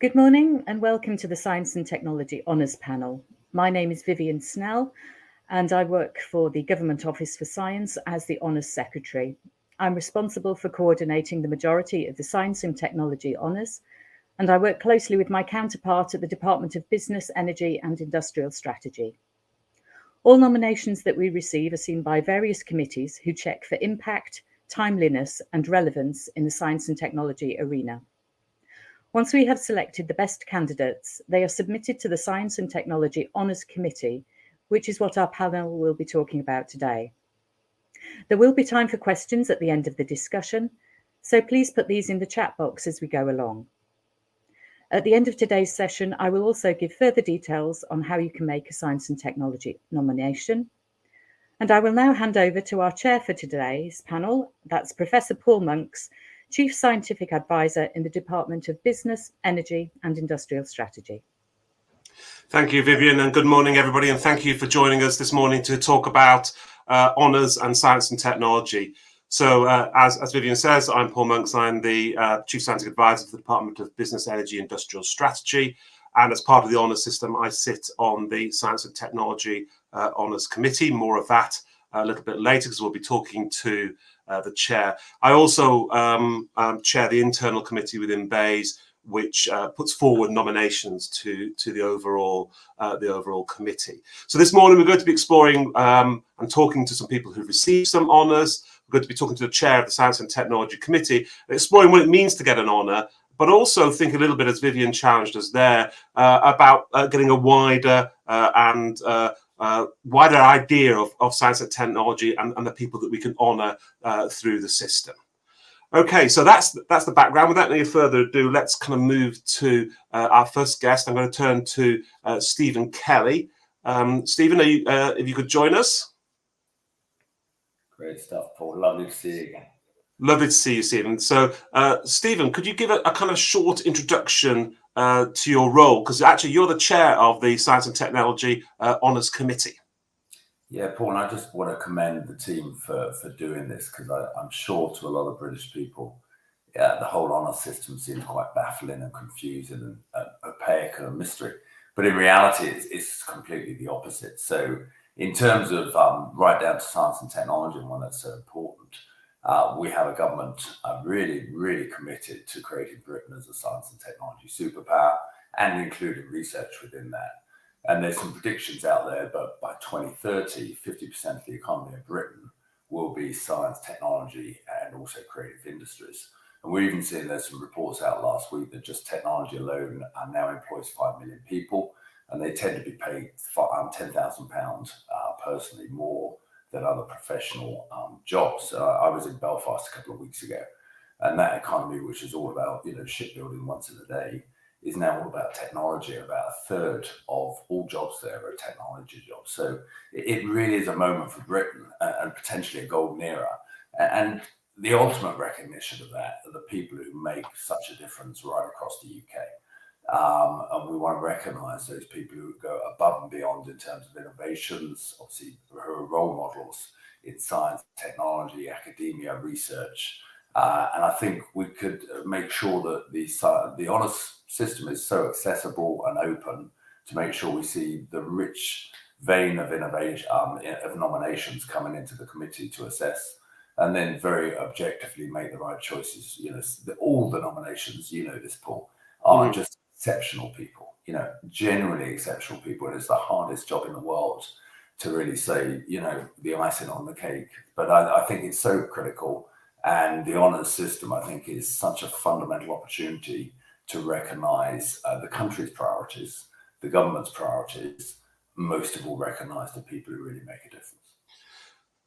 Good morning and welcome to the Science and Technology Honours Panel. My name is Vivian Snell and I work for the Government Office for Science as the Honours Secretary. I'm responsible for coordinating the majority of the Science and Technology Honours, and I work closely with my counterpart at the Department of Business, Energy and Industrial Strategy. All nominations that we receive are seen by various committees who check for impact, timeliness and relevance in the science and technology arena. Once we have selected the best candidates, they are submitted to the Science and Technology Honours Committee, which is what our panel will be talking about today. There will be time for questions at the end of the discussion, so please put these in the chat box as we go along. At the end of today's session, I will also give further details on how you can make a science and technology nomination. And I will now hand over to our chair for today's panel, that's Professor Paul Monks, Chief Scientific Advisor in the Department of Business, Energy and Industrial Strategy. Thank you, Vivian, and good morning, everybody, and thank you for joining us this morning to talk about honours and science and technology. So, as Vivian says, I'm Paul Monks. I'm the Chief Scientific Advisor for the Department of Business, Energy and Industrial Strategy, and as part of the honours system, I sit on the Science and Technology Honours Committee. More of that a little bit later, because we'll be talking to the chair. I also chair the internal committee within BEIS, which puts forward nominations to the overall committee. So this morning we're going to be exploring and talking to some people who've received some honours. We're going to be talking to the chair of the Science and Technology Committee, exploring what it means to get an honour, but also think a little bit, as Vivian challenged us there, about getting a wider wider idea of science and technology and the people that we can honour through the system. Okay, so that's the background. Without any further ado, let's kind of move to our first guest. I'm going to turn to Stephen Kelly. Stephen, if you could join us. Great stuff, Paul. Lovely to see you again. Lovely to see you, Stephen. So, Stephen, could you give a kind of short introduction to your role? Because actually, you're the chair of the Science and Technology Honours Committee. Yeah, Paul, and I just want to commend the team for doing this, because I'm sure to a lot of British people, the whole honour system seems quite baffling and confusing and opaque and a mystery. But in reality, it's completely the opposite. So in terms of right down to science and technology, and one that's so important, we have a government really, really committed to creating Britain as a science and technology superpower and including research within that. And there's some predictions out there, but by 2030, 50% of the economy of Britain will be science, technology, and also creative industries. And we're even seeing there's some reports out last week that just technology alone now employs 5 million people, and they tend to be paid £10,000 personally more than other professional jobs. I was in Belfast a couple of weeks ago, and that economy, which is all about shipbuilding once in a day, is now all about technology. About a third of all jobs there are technology jobs. So it really is a moment for Britain and potentially a golden era. And the ultimate recognition of that are the people who make such a difference right across the UK. And we want to recognise those people who go above and beyond in terms of innovations, obviously who are role models in science, technology, academia, research. And I think we could make sure that the honours system is so accessible and open to make sure we see the rich vein of innovation, of nominations coming into the committee to assess, and then very objectively make the right choices. All the nominations, this, Paul, are just exceptional people, genuinely exceptional people. And it's the hardest job in the world to really say, the icing on the cake. But I think it's so critical. And the honours system, I think, is such a fundamental opportunity to recognise the country's priorities, the government's priorities, most of all recognise the people who really make a difference.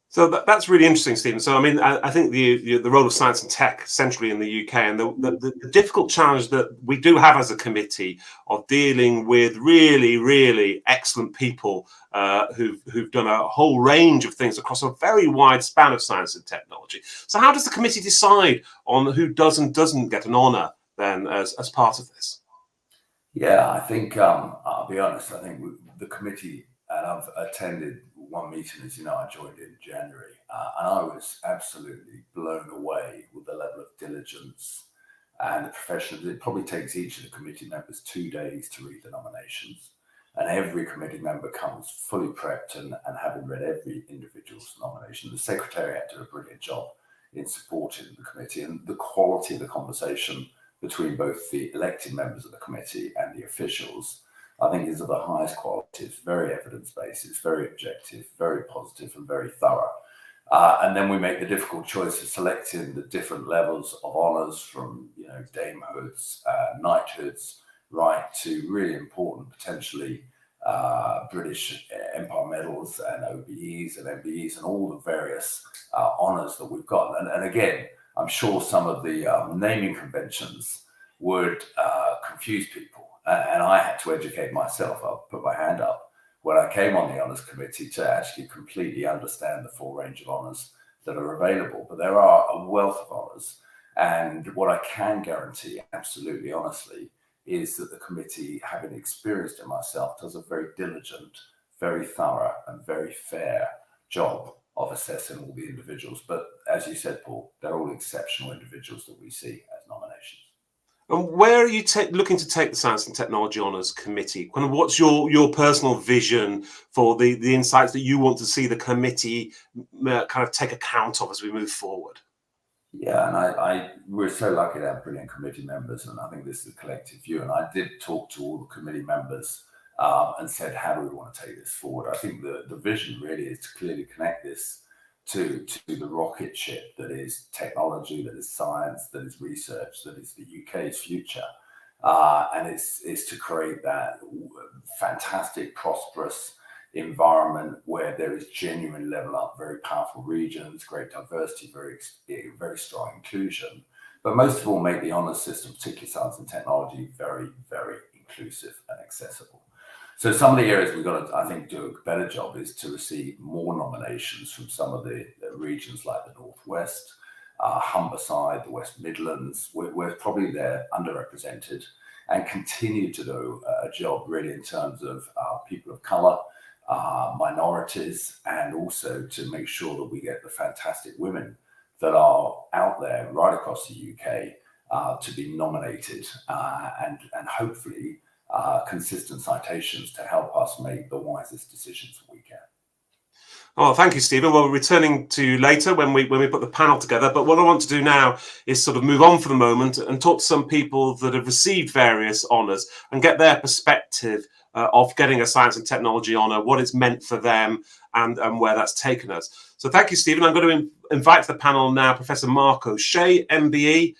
So that's really interesting, Stephen. So, I mean, I think the role of science and tech centrally in the UK, and the difficult challenge that we do have as a committee of dealing with really, really excellent people who've done a whole range of things across a very wide span of science and technology. So how does the committee decide on who does and doesn't get an honour then as part of this? Yeah, I think, I'll be honest, I think the committee, and I've attended one meeting, as you know, I joined in January, and I was absolutely blown away with the level of diligence and the professionals. It probably takes each of the committee members 2 days to read the nominations. And every committee member comes fully prepped and having read every individual's nomination. The Secretariat did a brilliant job in supporting the committee, and the quality of the conversation between both the elected members of the committee and the officials, I think, is of the highest quality. It's very evidence-based, it's very objective, very positive, and very thorough. And then we make the difficult choice of selecting the different levels of honours, from damehoods, knighthoods, right to really important, potentially British Empire medals and OBEs and MBEs and all the various honours that we've got. And again, I'm sure some of the naming conventions would confuse people. And I had to educate myself. I'll put my hand up when I came on the Honours Committee to actually completely understand the full range of honours that are available. But there are a wealth of honours. And what I can guarantee, absolutely honestly, is that the committee, having experienced it myself, does a very diligent, very thorough and very fair job of assessing all the individuals. But as you said, Paul, they're all exceptional individuals that we see as nominations. And where are you looking to take the Science and Technology Honours Committee? Kind of what's your personal vision for the insights that you want to see the committee kind of take account of as we move forward? Yeah, and we're so lucky to have brilliant committee members, and I think this is a collective view. And I did talk to all the committee members and said, how do we want to take this forward? I think the vision really is to clearly connect this to the rocket ship that is technology, that is science, that is research, that is the UK's future. And it's to create that fantastic, prosperous environment where there is genuine level up, very powerful regions, great diversity, very strong inclusion, but most of all make the honours system, particularly science and technology, very, very inclusive and accessible. So some of the areas we've got to, I think, do a better job is to receive more nominations from some of the regions like the Northwest, Humberside, the West Midlands. We're probably there underrepresented, and continue to do a job really in terms of people of colour, minorities, and also to make sure that we get the fantastic women that are out there right across the UK to be nominated and hopefully consistent citations to help us make the wisest decisions we can. Oh, thank you, Stephen. Well, we're returning to you later when we put the panel together. But what I want to do now is sort of move on for the moment and talk to some people that have received various honours and get their perspective of getting a science and technology honour, what it's meant for them, and where that's taken us. So thank you, Stephen. I'm going to invite to the panel now Professor Mark O'Shea, MBE,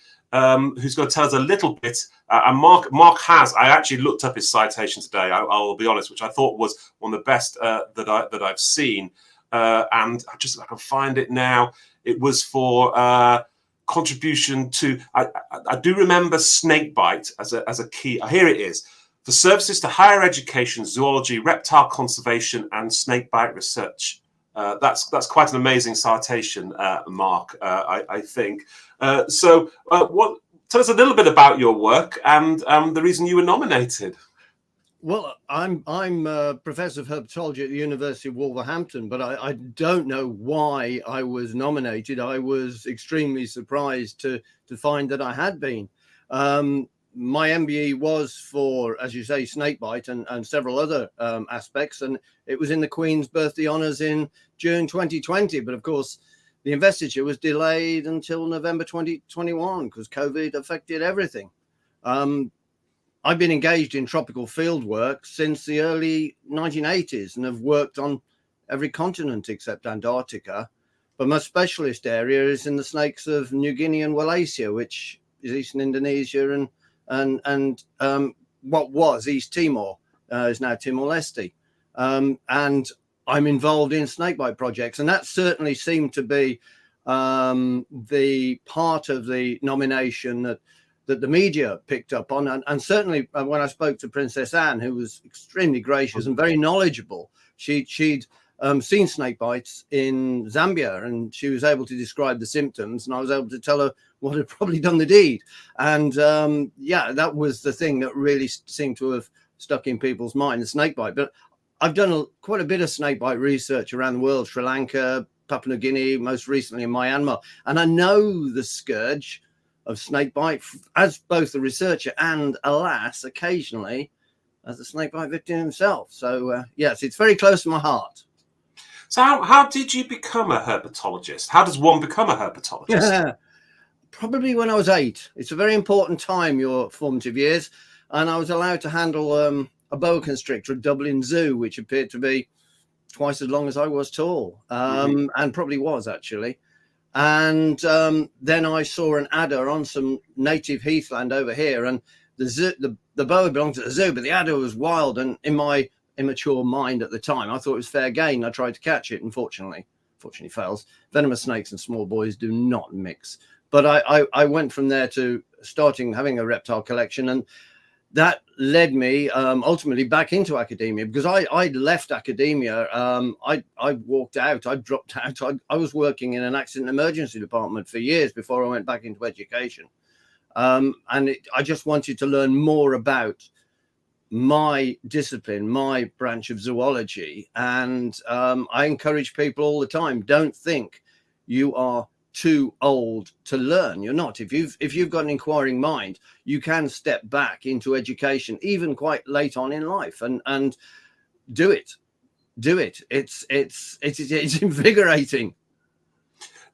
who's going to tell us a little bit. And Mark has, I actually looked up his citation today, I'll be honest, which I thought was one of the best that I've seen. And I can find it now. It was for contribution to, I do remember snakebite as a key. Here it is. For services to higher education, zoology, reptile conservation, and snakebite research. That's quite an amazing citation, Mark, I think. So tell us a little bit about your work and the reason you were nominated. Well, I'm a professor of herpetology at the University of Wolverhampton, but I don't know why I was nominated. I was extremely surprised to find that I had been. My MBE was for, as you say, snakebite and several other aspects, and it was in the Queen's Birthday Honours in June 2020. But of course, the investiture was delayed until November 2021 because COVID affected everything. I've been engaged in tropical field work since the early 1980s and have worked on every continent except Antarctica. But my specialist area is in the snakes of New Guinea and Wallacea, which is eastern Indonesia, and what was East Timor is now Timor-Leste. And I'm involved in snakebite projects, and that certainly seemed to be the part of the nomination that the media picked up on. And certainly when I spoke to Princess Anne, who was extremely gracious and very knowledgeable, she'd seen snake bites in Zambia, and she was able to describe the symptoms, and I was able to tell her what had probably done the deed. And yeah, that was the thing that really seemed to have stuck in people's mind, the snake bite. But I've done quite a bit of snake bite research around the world, Sri Lanka, Papua New Guinea, most recently in Myanmar, and I know the scourge. snakebite as both a researcher and, alas, occasionally as a snakebite victim himself. So yes, it's very close to my heart. So how did you become a herpetologist? How does one become a herpetologist? Probably when I was 8. It's a very important time, your formative years, and I was allowed to handle a boa constrictor at Dublin Zoo, which appeared to be twice as long as I was tall, and probably was actually. And then I saw an adder on some native heathland over here, and the boa belonged to the zoo, but the adder was wild. And in my immature mind at the time, I thought it was fair game. I tried to catch it, and fortunately fails. Venomous snakes and small boys do not mix. But I went from there to having a reptile collection, and that led me ultimately back into academia, because I left academia. I walked out. I dropped out. I was working in an accident emergency department for years before I went back into education. I just wanted to learn more about my discipline, my branch of zoology. And I encourage people all the time, don't think you are too old to learn. You're not. If you've got an inquiring mind, you can step back into education even quite late on in life and do it. It's invigorating.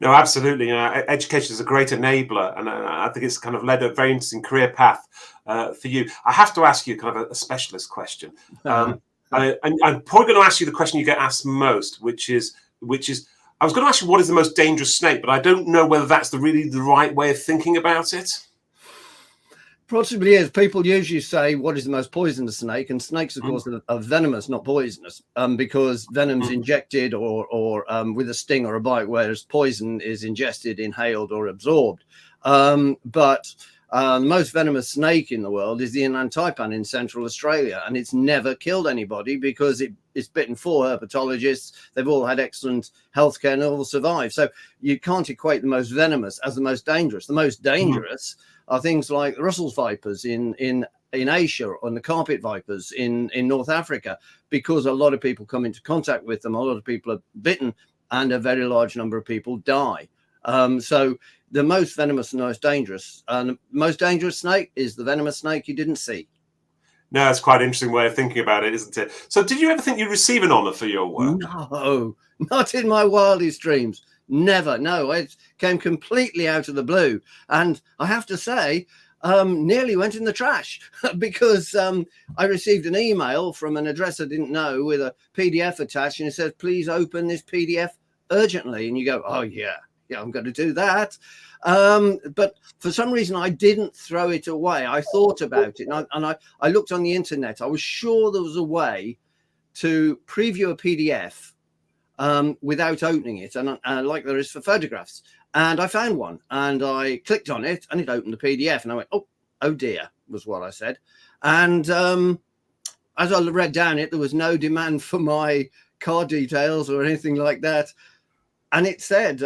No, absolutely. Education is a great enabler, and I think it's kind of led a very interesting career path for you. I have to ask you kind of a specialist question. I'm probably going to ask you the question you get asked most, which is I was going to ask you what is the most dangerous snake, but I don't know whether that's really the right way of thinking about it. Possibly is. People usually say, what is the most poisonous snake? And snakes, of course, are venomous, not poisonous, because venom's injected or with a sting or a bite, whereas poison is ingested, inhaled, or absorbed. But the most venomous snake in the world is the inland taipan in Central Australia, and it's never killed anybody because it's bitten 4 herpetologists. They've all had excellent healthcare and all survived. So you can't equate the most venomous as the most dangerous. The most dangerous are things like Russell's vipers in Asia, and the carpet vipers in North Africa, because a lot of people come into contact with them. A lot of people are bitten, and a very large number of people die. So the most venomous and most dangerous, and the most dangerous snake is the venomous snake you didn't see. No, it's quite an interesting way of thinking about it, isn't it? So did you ever think you'd receive an honour for your work? No, not in my wildest dreams. Never. No, it came completely out of the blue. And I have to say, nearly went in the trash because I received an email from an address I didn't know with a PDF attached, and it says, please open this PDF urgently. And you go, oh, yeah, I'm going to do that. But for some reason, I didn't throw it away. I thought about it, and I looked on the internet. I was sure there was a way to preview a PDF without opening it, and like there is for photographs. And I found one, and I clicked on it, and it opened the PDF, and I went, oh dear, was what I said. And as I read down it, there was no demand for my card details or anything like that. And it said,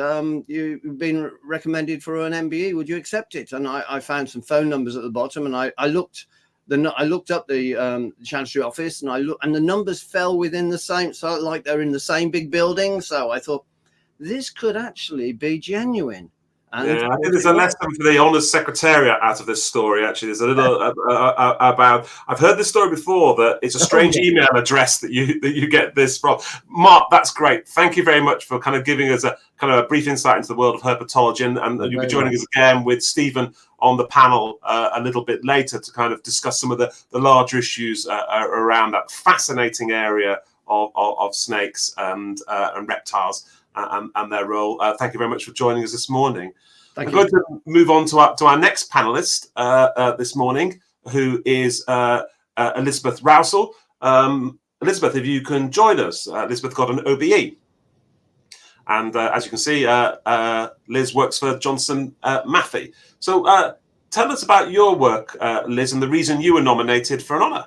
you've been recommended for an MBE. Would you accept it? And I found some phone numbers at the bottom, and I looked up the Chancery office, and the numbers fell within the same, so like they're in the same big building. So I thought this could actually be genuine. And yeah, I think there's a lesson for the Honours Secretariat out of this story. Actually, there's a little about. I've heard this story before, that it's a strange email address that you get this from. Mark, that's great. Thank you very much for kind of giving us a kind of a brief insight into the world of herpetology, and you'll be joining us again with Stephen on the panel a little bit later to kind of discuss some of the larger issues around that fascinating area of snakes and reptiles. And their role. Thank you very much for joining us this morning. I'm going to move on to our next panelist this morning, who is Elizabeth Rousell. Elizabeth, if you can join us. Elizabeth got an OBE. And as you can see, Liz works for Johnson Matthey. So tell us about your work, Liz, and the reason you were nominated for an honour.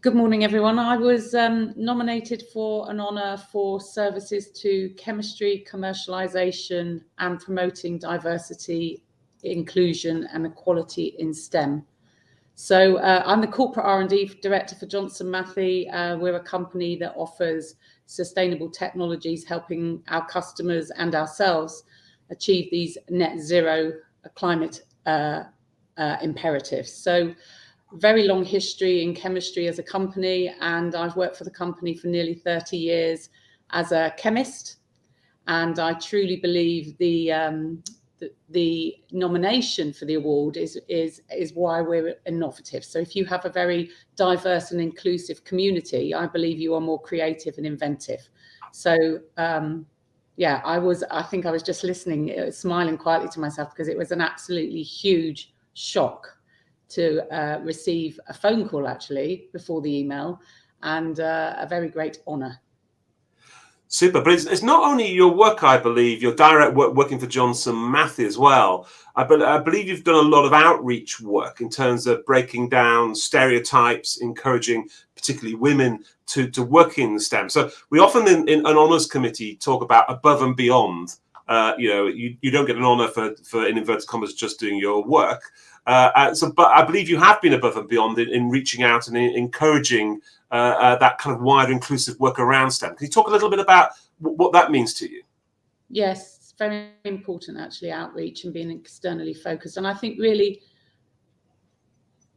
Good morning, everyone. I was nominated for an honour for services to chemistry, commercialisation and promoting diversity, inclusion and equality in STEM. So I'm the Corporate R&D Director for Johnson Matthey. We're a company that offers sustainable technologies, helping our customers and ourselves achieve these net zero climate imperatives. So very long history in chemistry as a company, and I've worked for the company for nearly 30 years as a chemist. And I truly believe the nomination for the award is why we're innovative. So if you have a very diverse and inclusive community, I believe you are more creative and inventive. So yeah, I think I was just listening, smiling quietly to myself, because it was an absolutely huge shock to receive a phone call actually before the email, and a very great honour. Super, but it's not only your work, I believe, your direct work working for Johnson Matthey as well. I believe you've done a lot of outreach work in terms of breaking down stereotypes, encouraging particularly women to work in STEM. So we often in an honours committee talk about above and beyond. You don't get an honour for in inverted commas just doing your work. But I believe you have been above and beyond in reaching out and encouraging that kind of wider inclusive work around STEM. Can you talk a little bit about what that means to you? Yes, it's very important actually, outreach and being externally focused. And I think really,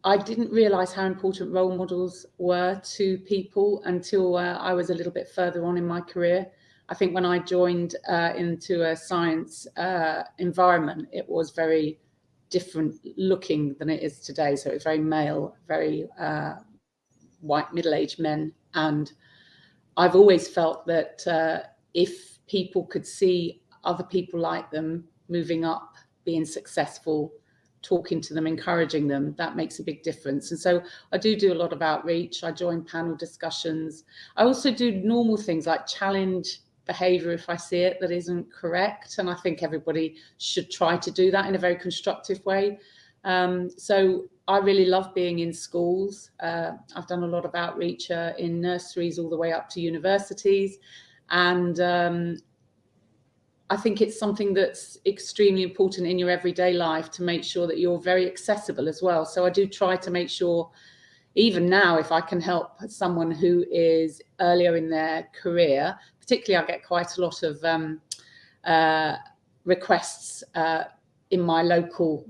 I didn't realise how important role models were to people until I was a little bit further on in my career. I think when I joined into a science environment, it was very different looking than it is today. So it was very male, very white middle-aged men. And I've always felt that if people could see other people like them moving up, being successful, talking to them, encouraging them, that makes a big difference. And so I do a lot of outreach. I join panel discussions. I also do normal things like challenge behavior if I see it that isn't correct. And I think everybody should try to do that in a very constructive way. So I really love being in schools. I've done a lot of outreach in nurseries all the way up to universities. And I think it's something that's extremely important in your everyday life to make sure that you're very accessible as well. So I do try to make sure, even now, if I can help someone who is earlier in their career, particularly I get quite a lot of requests in my local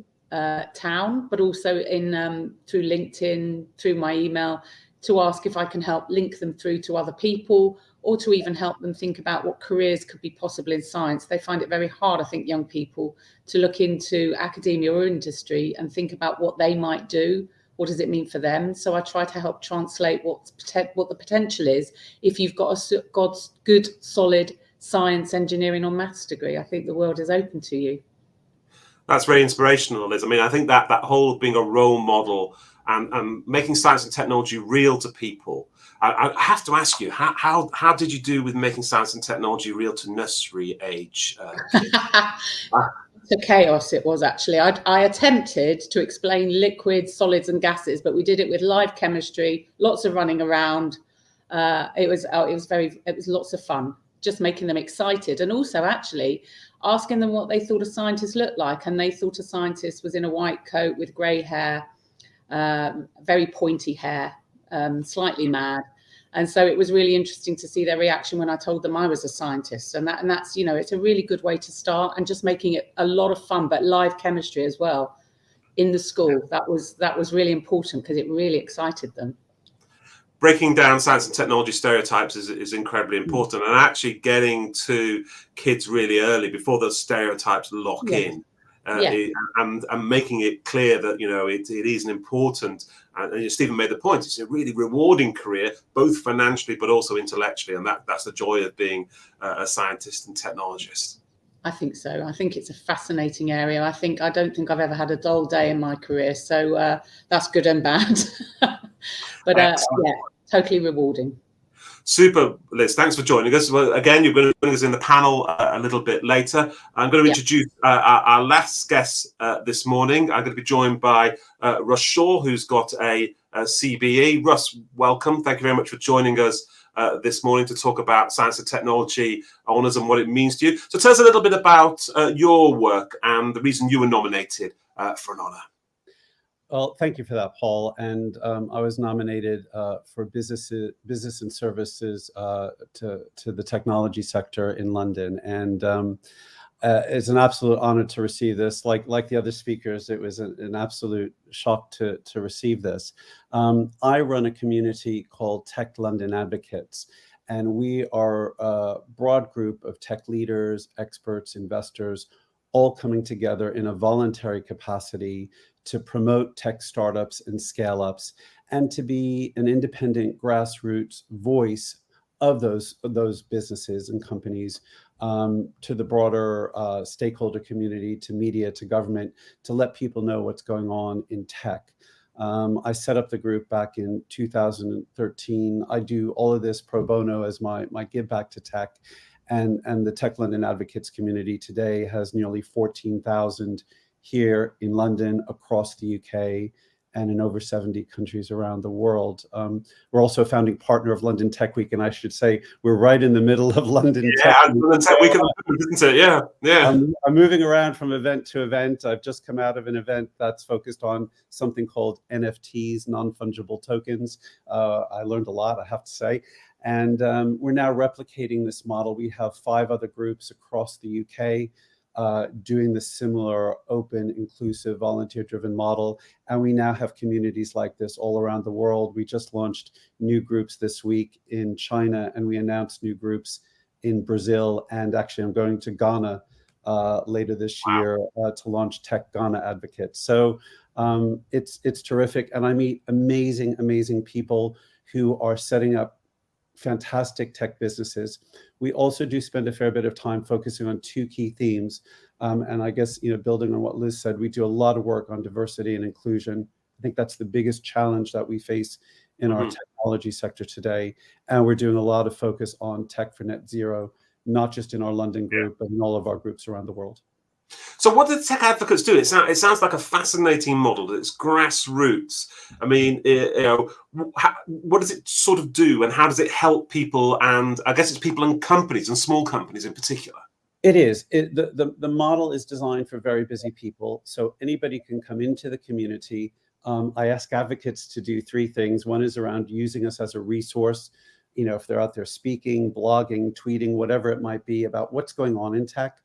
town, but also in through LinkedIn, through my email, to ask if I can help link them through to other people, or to even help them think about what careers could be possible in science. They find it very hard, I think, young people, to look into academia or industry and think about what they might do. What does it mean for them? So I try to help translate what the potential is if you've got a good, solid science, engineering or maths degree. I think the world is open to you. That's very inspirational, Liz. I mean, I think that whole being a role model and making science and technology real to people. I have to ask you, how did you do with making science and technology real to nursery age kids? To chaos it was actually. I attempted to explain liquids, solids and gases, but we did it with live chemistry, lots of running around. It was lots of fun, just making them excited, and also actually asking them what they thought a scientist looked like. And they thought a scientist was in a white coat with grey hair, very pointy hair, slightly mad. And so it was really interesting to see their reaction when I told them I was a scientist. And that's, it's a really good way to start, and just making it a lot of fun, but live chemistry as well in the school. That was really important because it really excited them. Breaking down science and technology stereotypes is incredibly important, and actually getting to kids really early before those stereotypes lock in. And making it clear that it is an important, and Stephen made the point, it's a really rewarding career, both financially but also intellectually, and that's the joy of being a scientist and technologist. I think so. I think it's a fascinating area. I don't think I've ever had a dull day in my career, so that's good and bad. But totally rewarding. Super, Liz. Thanks for joining us. Well, again, you're going to join us in the panel a little bit later. I'm going to introduce our last guest this morning. I'm going to be joined by Russ Shaw, who's got a CBE. Russ, welcome. Thank you very much for joining us this morning to talk about science and technology honours and what it means to you. So tell us a little bit about your work and the reason you were nominated for an honour. Well, thank you for that, Paul. And I was nominated for business and services to the technology sector in London. And It's an absolute honor to receive this. Like the other speakers, it was an absolute shock to receive this. I run a community called Tech London Advocates, and we are a broad group of tech leaders, experts, investors, all coming together in a voluntary capacity to promote tech startups and scale-ups, and to be an independent grassroots voice of those businesses and companies to the broader stakeholder community, to media, to government, to let people know what's going on in tech. I set up the group back in 2013. I do all of this pro bono as my give back to tech. And the Tech London Advocates community today has nearly 14,000 here in London, across the UK, and in over 70 countries around the world. We're also a founding partner of London Tech Week, and I should say we're right in the middle of London Tech Week. London Tech Week, isn't it? Yeah, yeah. I'm moving around from event to event. I've just come out of an event that's focused on something called NFTs, non-fungible tokens. I learned a lot, I have to say. And we're now replicating this model. We have 5 other groups across the UK doing the similar open, inclusive, volunteer-driven model. And we now have communities like this all around the world. We just launched new groups this week in China, and we announced new groups in Brazil. And actually, I'm going to Ghana later this year to launch Tech Ghana Advocates. So it's terrific. And I meet amazing, amazing people who are setting up fantastic tech businesses. We also do spend a fair bit of time focusing on 2 key themes. And I guess, building on what Liz said, we do a lot of work on diversity and inclusion. I think that's the biggest challenge that we face in our technology sector today. And we're doing a lot of focus on tech for net zero, not just in our London group, but in all of our groups around the world. So what do the tech advocates do? It sounds like a fascinating model. It's grassroots. I mean, what does it sort of do, and how does it help people? And I guess it's people and companies, and small companies in particular. It is. The model is designed for very busy people. So anybody can come into the community. I ask advocates to do 3 things. One is around using us as a resource, if they're out there speaking, blogging, tweeting, whatever it might be, about what's going on in tech.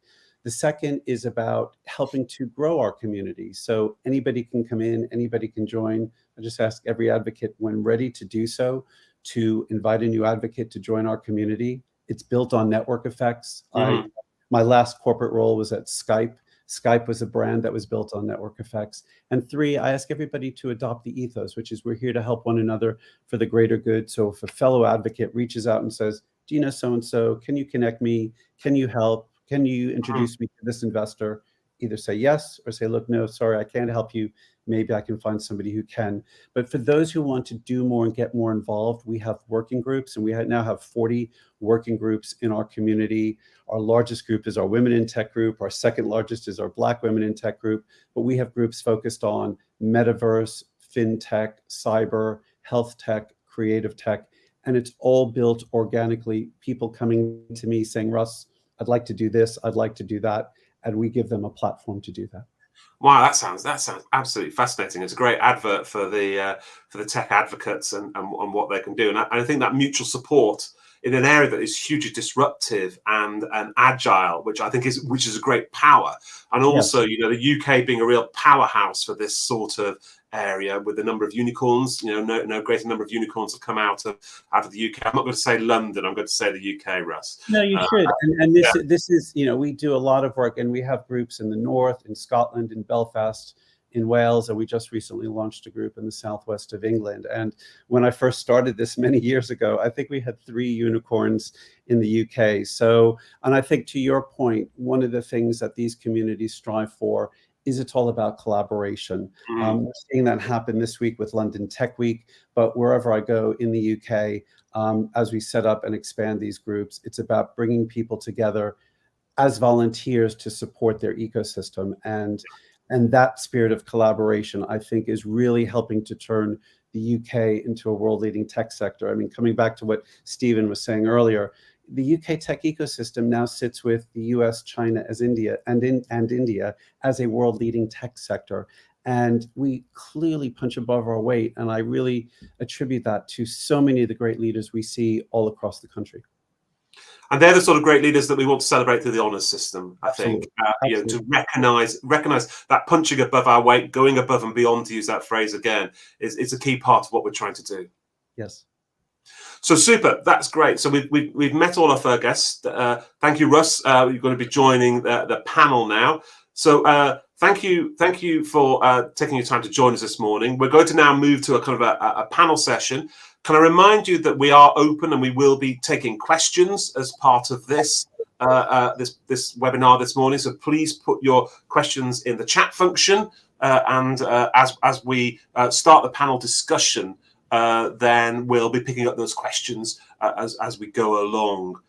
The second is about helping to grow our community. So anybody can come in, anybody can join. I just ask every advocate, when ready to do so, to invite a new advocate to join our community. It's built on network effects. My last corporate role was at Skype. Skype was a brand that was built on network effects. And 3, I ask everybody to adopt the ethos, which is we're here to help one another for the greater good. So if a fellow advocate reaches out and says, do you know so-and-so? Can you connect me? Can you help? Can you introduce me to this investor? Either say yes or say, look, no, sorry, I can't help you. Maybe I can find somebody who can. But for those who want to do more and get more involved, we have working groups, and we now have 40 working groups in our community. Our largest group is our Women in Tech group. Our second largest is our Black Women in Tech group. But we have groups focused on metaverse, fintech, cyber, health tech, creative tech, and it's all built organically. People coming to me saying, Russ, I'd like to do this, I'd like to do that, and we give them a platform to do that. Wow, that sounds absolutely fascinating. It's a great advert for the tech advocates and what they can do. And I think that mutual support in an area that is hugely disruptive and agile, which I think is a great power. And also, the UK being a real powerhouse for this sort of area, with the number of unicorns, no greater number of unicorns have come out of the UK. I'm not going to say London, I'm going to say the UK, Russ. No, you should. And this is, we do a lot of work, and we have groups in the north, in Scotland, in Belfast, in Wales, and we just recently launched a group in the southwest of England. And when I first started this many years ago, I think we had 3 unicorns in the UK. So, and I think, to your point, one of the things that these communities strive for is it's all about collaboration. We're seeing that happen this week with London Tech Week, but wherever I go in the UK, as we set up and expand these groups, it's about bringing people together as volunteers to support their ecosystem. And that spirit of collaboration, I think, is really helping to turn the UK into a world-leading tech sector. I mean, coming back to what Stephen was saying earlier, the UK tech ecosystem now sits with the US, China, as India, and India as a world-leading tech sector. And we clearly punch above our weight. And I really attribute that to so many of the great leaders we see all across the country. And they're the sort of great leaders that we want to celebrate through the honours system, I think. Absolutely. To recognise that punching above our weight, going above and beyond, to use that phrase again, is a key part of what we're trying to do. Yes. So super, that's great. So we've met all of our guests. Thank you, Russ. You're going to be joining the panel now. So thank you for taking your time to join us this morning. We're going to now move to a kind of a panel session. Can I remind you that we are open and we will be taking questions as part of this this webinar this morning. So please put your questions in the chat function, and as we start the panel discussion, then we'll be picking up those questions as we go along.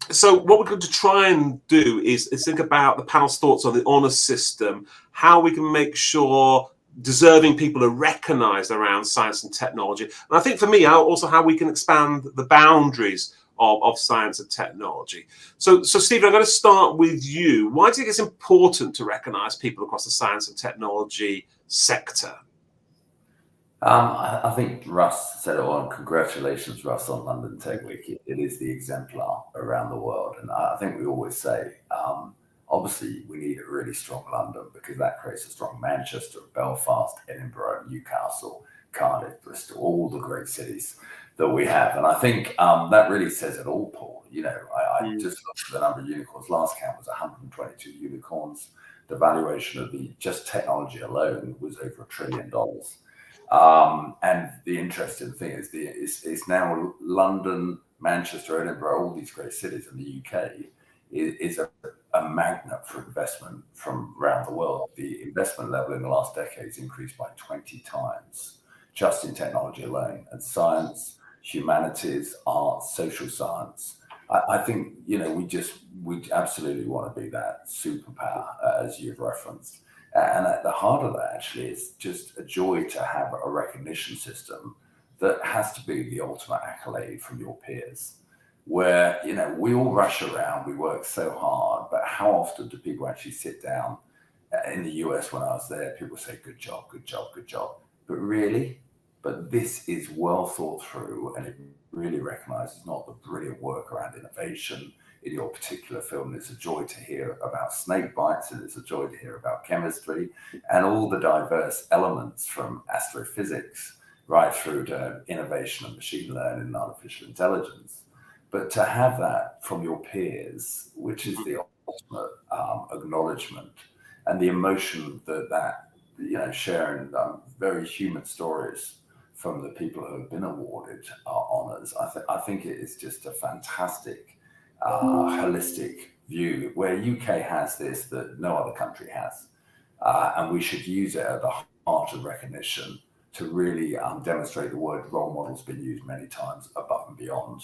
So what we're going to try and do is think about the panel's thoughts on the honours system, how we can make sure deserving people are recognised around science and technology. And I think for me, also how we can expand the boundaries of science and technology. So Stephen, I'm going to start with you. Why do you think it's important to recognise people across the science and technology sector? I think Russ said it all, and congratulations, Russ, on London Tech Week. It is the exemplar around the world. And I think we always say, obviously, we need a really strong London because that creates a strong Manchester, Belfast, Edinburgh, Newcastle, Cardiff, Bristol, all the great cities that we have. And I think that really says it all, Paul. You know, I just looked at the number of unicorns. Last count was 122 unicorns. The valuation of the just technology alone was over $1 trillion. And the interesting thing is it's now London, Manchester, Edinburgh, all these great cities in the UK is a magnet for investment from around the world. The investment level in the last decades increased by 20 times just in technology alone, and science, humanities, arts, social science. I think, you know, we absolutely want to be that superpower, as you've referenced. And at the heart of that, actually, is just a joy to have a recognition system that has to be the ultimate accolade from your peers. Where, you know, we all rush around, we work so hard, but how often do people actually sit down? In the US, when I was there, people say, good job, good job, good job. But really? But this is well thought through, and it really recognizes not the brilliant work around innovation in your particular film. It's a joy to hear about snake bites, and it's a joy to hear about chemistry and all the diverse elements from astrophysics right through to innovation and machine learning and artificial intelligence. But to have that from your peers, which is the ultimate acknowledgement and the emotion that you know, sharing very human stories from the people who have been awarded honours, I think it is just a fantastic holistic view where UK has this that no other country has, and we should use it at the heart of recognition to really demonstrate the word role model's been used many times, above and beyond.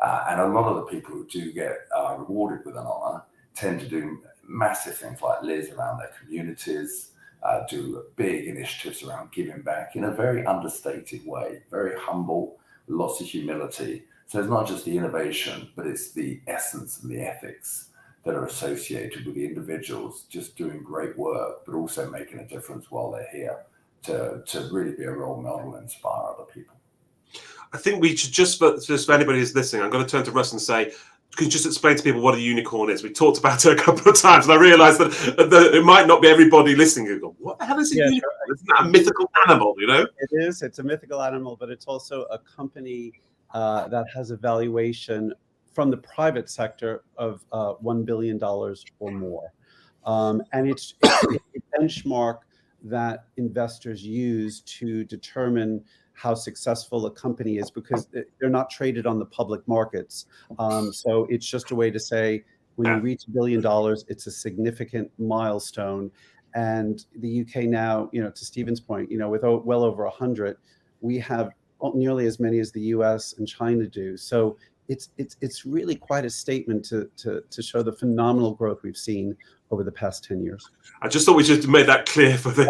And a lot of the people who do get rewarded with an honour tend to do massive things like Liz around their communities, do big initiatives around giving back in a very understated way, very humble, lots of humility. So it's not just the innovation, but it's the essence and the ethics that are associated with the individuals just doing great work, but also making a difference while they're here to really be a role model and inspire other people. I think we should just for anybody who's listening, I'm going to turn to Russ and say, can you just explain to people what a unicorn is? We talked about it a couple of times, and I realised that it might not be everybody listening who go, what the hell is a unicorn? Sure. Isn't that a mythical animal, you know? It is. It's a mythical animal, but it's also a company that has a valuation from the private sector of $1 billion or more. And it's a benchmark that investors use to determine how successful a company is, because they're not traded on the public markets. So it's just a way to say, when you reach $1 billion, it's a significant milestone. And the UK now, you know, to Stephen's point, you know, with well over 100, we have nearly as many as the US and China do. So it's really quite a statement to show the phenomenal growth we've seen over the past 10 years. I just thought we should make that clear for the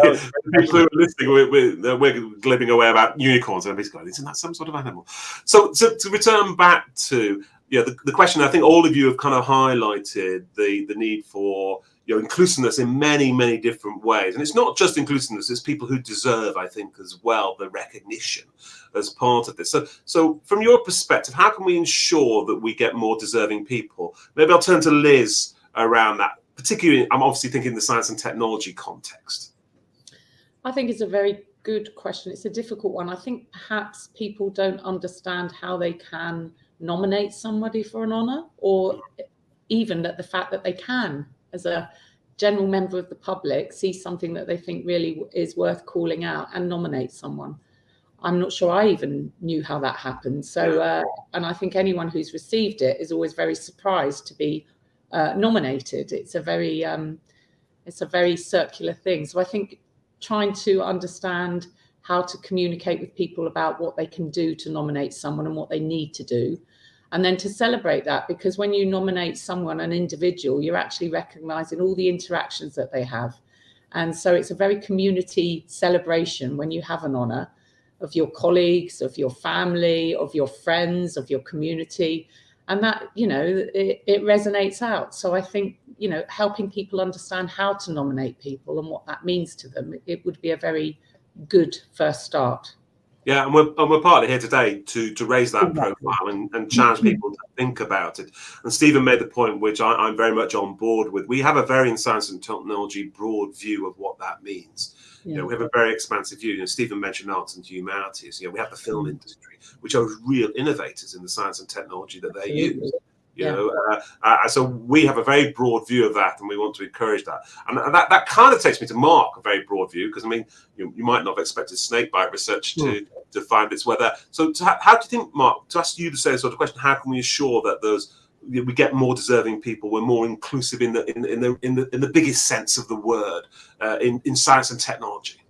people who are listening. We're glibbing away about unicorns, and basically, isn't that some sort of animal? So to return back to, the question, I think all of you have kind of highlighted the need for inclusiveness in many, many different ways. And it's not just inclusiveness, it's people who deserve, I think, as well, the recognition as part of this. So from your perspective, how can we ensure that we get more deserving people? Maybe I'll turn to Liz around that, particularly, I'm obviously thinking the science and technology context. I think it's a very good question. It's a difficult one. I think perhaps people don't understand how they can nominate somebody for an honour, or even that the fact that they can, as a general member of the public, see something that they think really is worth calling out and nominate someone. I'm not sure I even knew how that happened. So, and I think anyone who's received it is always very surprised to be nominated. It's a very circular thing. So I think trying to understand how to communicate with people about what they can do to nominate someone and what they need to do, and then to celebrate that, because when you nominate someone, an individual, you're actually recognizing all the interactions that they have. And so it's a very community celebration when you have an honor of your colleagues, of your family, of your friends, of your community. And that, it resonates out. So I think, helping people understand how to nominate people and what that means to them, it would be a very good first start. Yeah, and we're partly here today to raise that profile and challenge people to think about it. And Stephen made the point, which I'm very much on board with. We have a very, in science and technology, broad view of what that means. We have a very expansive view. Stephen mentioned arts and humanities. We have the film industry, which are real innovators in the science and technology that they use. So we have a very broad view of that, and we want to encourage that. And that kind of takes me to Mark, a very broad view, because you might not have expected snakebite research to find its way there. So how do you think, Mark, to ask you the same sort of question, how can we ensure that we get more deserving people, we're more inclusive in the biggest sense of the word in science and technology?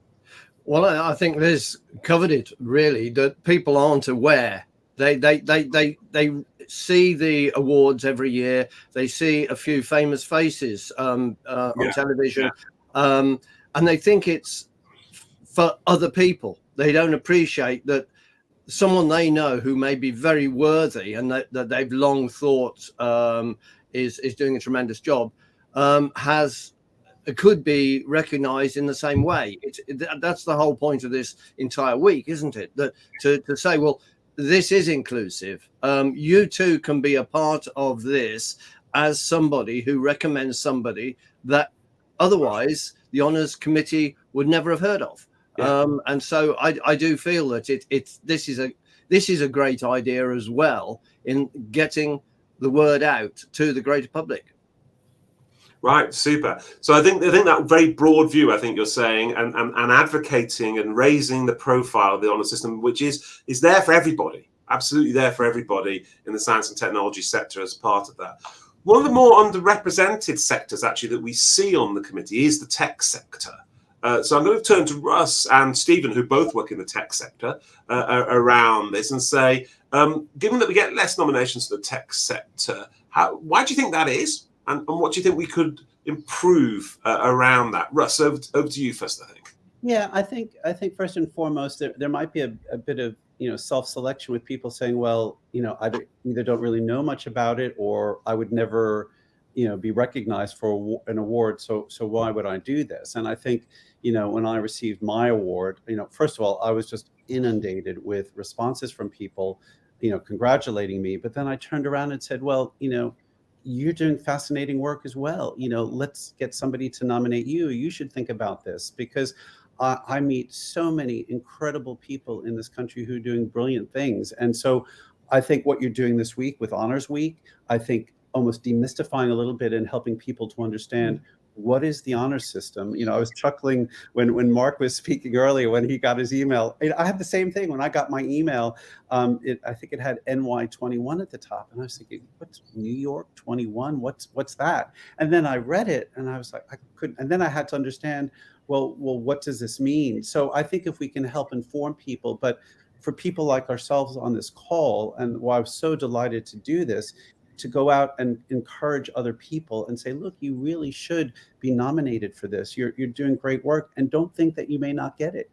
Well, I think Liz covered it really, that people aren't aware. They see the awards every year. They see a few famous faces on television, and they think it's for other people. They don't appreciate that someone they know who may be very worthy and that they've long thought is doing a tremendous job could be recognized in the same way. That's the whole point of this entire week, isn't it? That to say, well, this is inclusive. You too can be a part of this as somebody who recommends somebody that otherwise the honours committee would never have heard of. And so I do feel that this is a great idea as well in getting the word out to the greater public. Right, super. So I think that very broad view, I think you're saying, and advocating and raising the profile of the honour system, which is there for everybody, absolutely there for everybody in the science and technology sector as part of that. One of the more underrepresented sectors actually that we see on the committee is the tech sector. So I'm going to turn to Russ and Stephen, who both work in the tech sector, around this and say, given that we get less nominations for the tech sector, why do you think that is? And what do you think we could improve around that? Russ, over to you first, I think. Yeah, I think first and foremost, there might be a bit of self-selection with people saying, well, I either don't really know much about it, or I would never be recognized for an award. So why would I do this? And I think when I received my award, first of all, I was just inundated with responses from people congratulating me. But then I turned around and said, well, you're doing fascinating work as well. Let's get somebody to nominate you. You should think about this, because I meet so many incredible people in this country who are doing brilliant things. And so I think what you're doing this week with Honors Week, I think almost demystifying a little bit and helping people to understand what is the honor system. I was chuckling when Mark was speaking earlier, when he got his email. I have the same thing. When I got my email, I think it had NY21 at the top, and I was thinking, what's New York 21? What's that? And then I read it, and I was like, I couldn't. And then I had to understand, well, what does this mean? So I think if we can help inform people, but for people like ourselves on this call, and why I was so delighted to do this, to go out and encourage other people and say, look, you really should be nominated for this. You're doing great work, and don't think that you may not get it.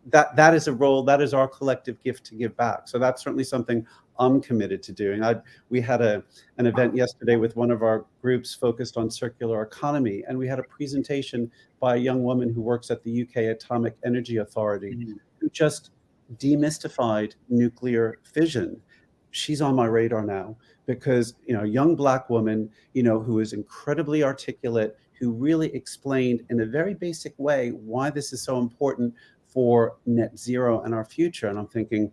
that is a role, that is our collective gift to give back. So that's certainly something I'm committed to doing. We had an event yesterday with one of our groups focused on circular economy, and we had a presentation by a young woman who works at the UK Atomic Energy Authority, who just demystified nuclear fission. She's on my radar now because, young Black woman, who is incredibly articulate, who really explained in a very basic way why this is so important for net zero and our future. And I'm thinking,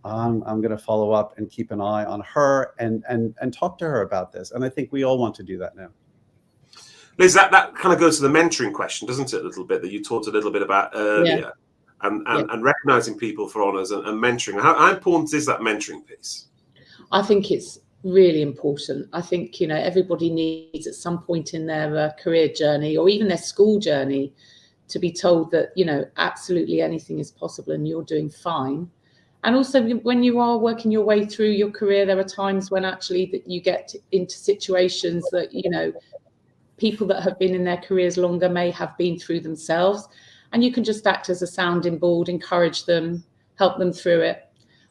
I'm going to follow up and keep an eye on her and talk to her about this. And I think we all want to do that now. Liz, that kind of goes to the mentoring question, doesn't it, a little bit, that you talked a little bit about earlier, and recognizing people for honours and mentoring. How important is that mentoring piece? I think it's really important. I think, everybody needs at some point in their career journey or even their school journey to be told that, absolutely anything is possible and you're doing fine. And also when you are working your way through your career, there are times when actually that you get into situations that, people that have been in their careers longer may have been through themselves, and you can just act as a sounding board, encourage them, help them through it.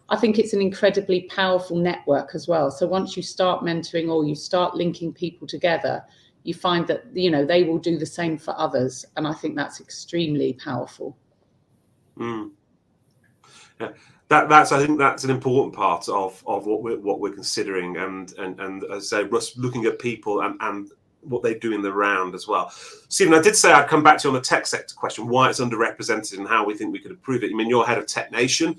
I think it's an incredibly powerful network as well. So once you start mentoring or you start linking people together, you find that, they will do the same for others. And I think that's extremely powerful. Yeah. I think that's an important part of what we're considering, and as I say, Russ, looking at people and what they do in the round as well. Stephen, I did say I'd come back to you on the tech sector question, why it's underrepresented and how we think we could improve it. I mean, you're head of Tech Nation,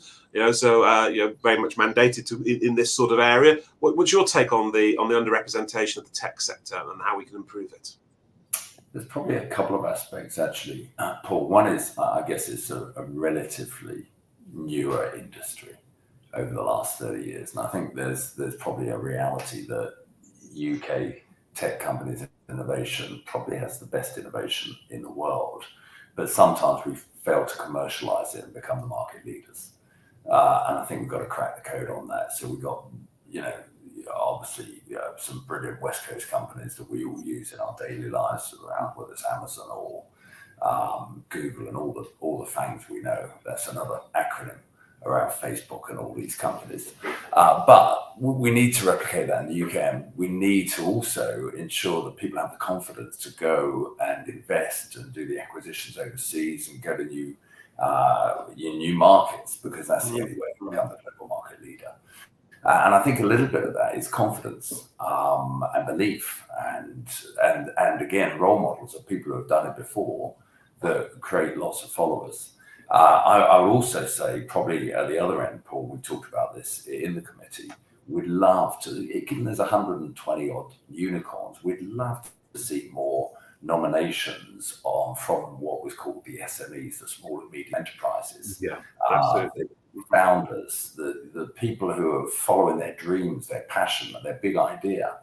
so you're very much mandated in this sort of area. What's your take on the underrepresentation of the tech sector and how we can improve it? There's probably a couple of aspects, actually, Paul. One is, I guess, it's a relatively newer industry over the last 30 years. And I think there's probably a reality that UK tech companies' innovation probably has the best innovation in the world. But sometimes we fail to commercialize it and become the market leaders. And I think we've got to crack the code on that. So we've got, obviously some brilliant West Coast companies that we all use in our daily lives around, whether it's Amazon or Google and all the fangs we know. That's another acronym around Facebook and all these companies. But we need to replicate that in the UK. And we need to also ensure that people have the confidence to go and invest and do the acquisitions overseas and go to new markets, because that's the only way to become the global market leader. And I think a little bit of that is confidence and belief, and again, role models of people who have done it before that create lots of followers. I would also say, probably at the other end, Paul, we talked about this in the committee, we'd love to, given there's 120 odd unicorns, we'd love to see more nominations from what was called the SMEs, the small and medium enterprises. Yeah, absolutely. The founders, the people who are following their dreams, their passion, their big idea.